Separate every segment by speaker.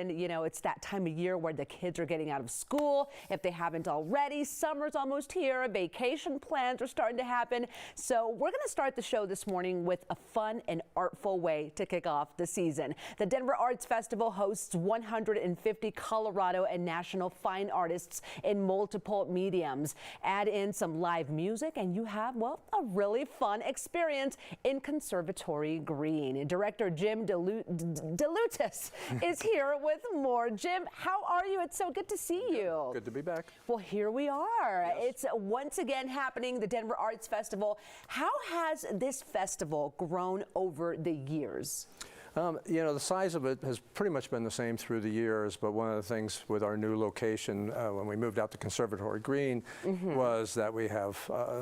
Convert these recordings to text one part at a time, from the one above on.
Speaker 1: And, you know, it's that time of year where the kids are getting out of school. If they haven't already, summer's almost here. Vacation plans are starting to happen. So we're going to start the show this morning with a fun and artful way to kick off the season. The Denver Arts Festival hosts 150 Colorado and national fine artists in multiple mediums. Add in some live music and you have, well, a really fun experience in Conservatory Green. Director Jim DeLutis is here with more. Jim, how are you? It's so good to see you.
Speaker 2: Good to be back.
Speaker 1: Well, here we are.
Speaker 2: Yes.
Speaker 1: It's once again happening, the Denver Arts Festival. How has this festival grown over the years?
Speaker 2: You know, the size of it has pretty much been the same through the years, but one of the things with our new location when we moved out to Conservatory Green was that we have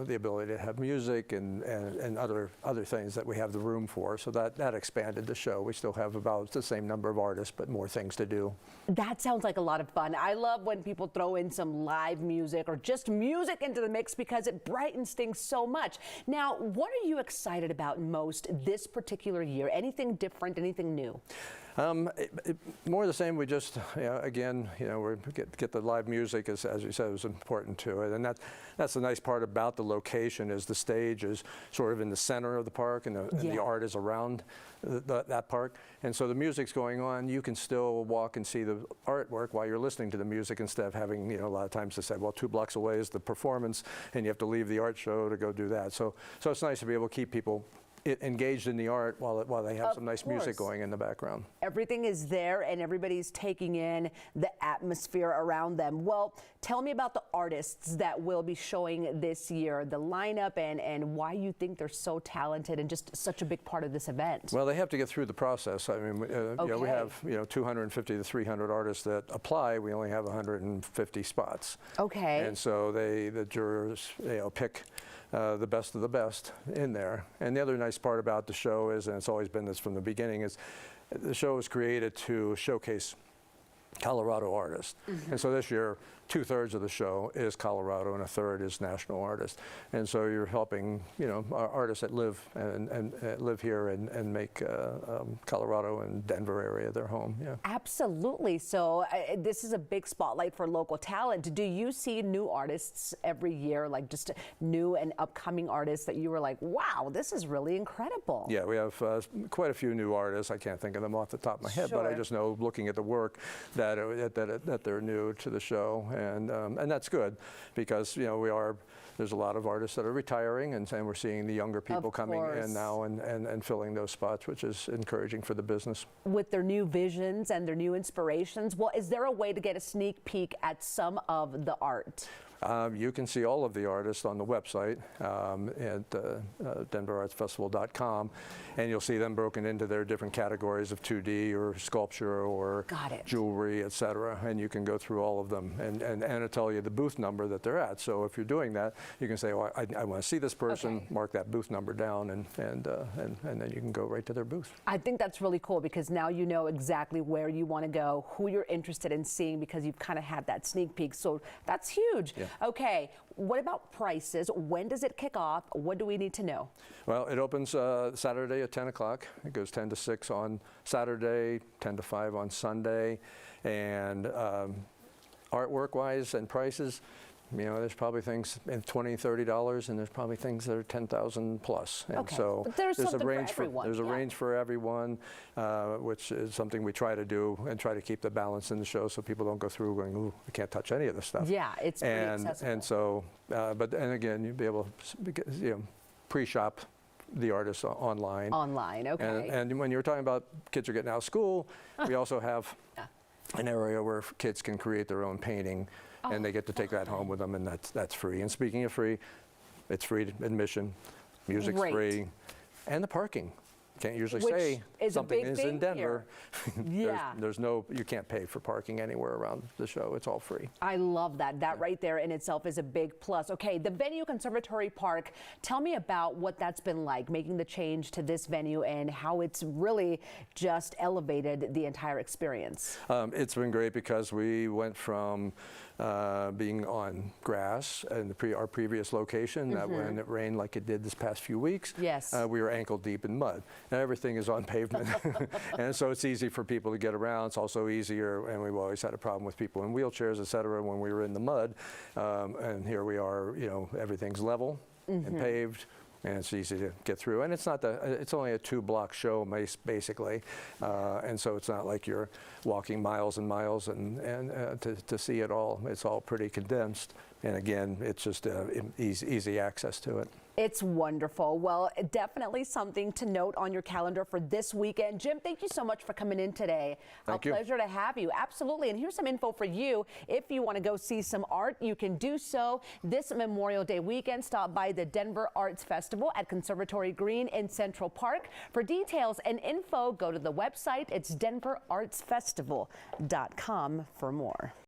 Speaker 2: the ability to have music and other things that we have the room for. So that expanded the show. We still have about the same number of artists, but more things to do.
Speaker 1: That sounds like a lot of fun. I love when people throw in some live music or just music into the mix because it brightens things so much. Now, what are you excited about most this particular year? Anything different? Anything new? More the same. We just, again, we get the live music, as you said, was important to it. And that's the nice part about the location is the stage is sort of in the center of the park and the art is around that park. And so the music's going on. You can still walk and see the artwork while you're listening to the music instead of having, a lot of times they say, well, 2 blocks away is the performance and you have to leave the art show to go do that. So it's nice to be able to keep people engaged in the art while they have some nice music going in the background. Everything is there and everybody's taking in the atmosphere around them. Well, tell me about the artists that will be showing this year, the lineup and why you think they're so talented and just such a big part of this event.
Speaker 2: Well, they have to get through the process. I mean, we have 250 to 300 artists that apply. We only have 150 spots.
Speaker 1: Okay.
Speaker 2: And so the jurors pick the best of the best in there. And the other nice part about the show is, and it's always been this from the beginning, is the show was created to showcase Colorado artists. And so this year, 2/3 of the show is Colorado and 1/3 is national artists. And so you're helping, our artists that live and live here and make Colorado and Denver area their home. Yeah.
Speaker 1: Absolutely. So this is a big spotlight for local talent. Do you see new artists every year, like just new and upcoming artists that you were like, wow, this is really incredible?
Speaker 2: Yeah, we have quite a few new artists. I can't think of them off the top of my head, but I just know looking at the work that they're new to the show. And that's good because there's a lot of artists that are retiring and we're seeing the younger people coming in now and filling those spots, which is encouraging for the business. With their new visions and their new inspirations, well, is there a way to get a sneak peek at some of the art? You can see all of the artists on the website at denverartsfestival.com, and you'll see them broken into their different categories of 2D or sculpture or jewelry, etc. And you can go through all of them, and it'll tell you the booth number that they're at. So if you're doing that, you can say, well, I want to see this person, mark that booth number down, and then you can go right to their booth. I think that's really cool because now you know exactly where you want to go, who you're interested in seeing because you've kind of had that sneak peek. So that's huge. Yeah. Okay, what about prices? When does it kick off? What do we need to know? Well, it opens Saturday at 10 o'clock. It goes 10 to 6 on Saturday, 10 to 5 on Sunday. And artwork-wise and prices, there's probably things in $20, $30, and there's probably things that are $10,000 plus. And so but there's a range for everyone. There's a range for everyone, which is something we try to do and try to keep the balance in the show so people don't go through going, ooh, I can't touch any of this stuff. Yeah, it's pretty accessible. And so, and again, you'd be able to, pre-shop the artists online. Online, okay. And when you were talking about kids are getting out of school, we also have an area where kids can create their own painting. And they get to take that home with them, and that's free. And speaking of free, it's free admission, music's free, and the parking. Can't usually say something is in Denver. Yeah. You can't pay for parking anywhere around the show. It's all free. I love that. That right there in itself is a big plus. Okay, the venue, Conservatory Park, tell me about what that's been like, making the change to this venue and how it's really just elevated the entire experience. It's been great because we went from being on grass in our previous location, that when it rained like it did this past few weeks, we were ankle deep in mud. everything is on pavement. And so it's easy for people to get around. It's also easier, and we've always had a problem with people in wheelchairs, et cetera, when we were in the mud. And here we are, you know, everything's level and paved. And it's easy to get through, and it's only a 2-block show basically, and so it's not like you're walking miles and miles and to see it all. It's all pretty condensed, and again, it's just easy access to it.
Speaker 1: It's wonderful. Well, definitely something to note on your calendar for this weekend. Jim, thank you so much for coming in today.
Speaker 2: Thank you.
Speaker 1: A pleasure to have you. Absolutely. And here's some info for you. If you want to go see some art, you can do so this Memorial Day weekend. Stop by the Denver Arts Festival at Conservatory Green in Central Park. For details and info, go to the website. It's denverartsfestival.com for more.